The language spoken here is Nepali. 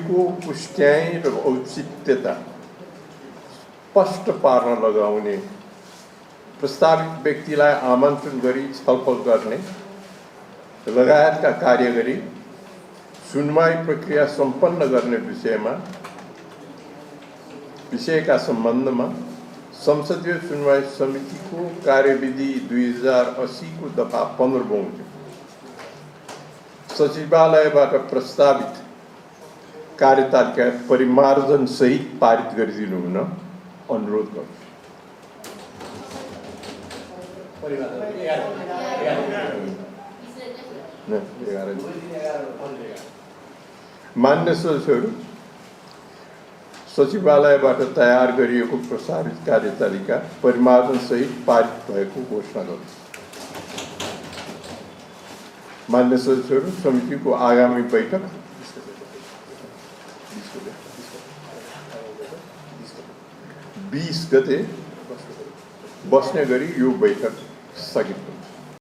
समितिको पुष्ट्याइ र औचित्यता स्पष्ट पार्न लगाउने, प्रस्तावित व्यक्तिलाई आमन्त्रण गरी छलफल गर्ने लगायतका कार्य गरी सुनवाई प्रक्रिया सम्पन्न गर्ने विषयका सम्बन्धमा संसदीय सुनवाई समितिको कार्यविधि 2080 को दफा 15 बमोजिम सचिवालयबाट प्रस्तावित कार्यतालिका परिमार्जन सहित पारित गरिदिनु हुन अनुरोध गर्छु। मान्य सदस्यहरू, सचिवालयबाट तयार गरिएको प्रस्तावित कार्यतालिका परिमार्जन सहित पारित भएको घोषणा गर्छु। मान्य सदस्यहरू, समितिको आगामी बैठक 20 गते बस्ने गरी यो बैठक स्थगित हुन्छ।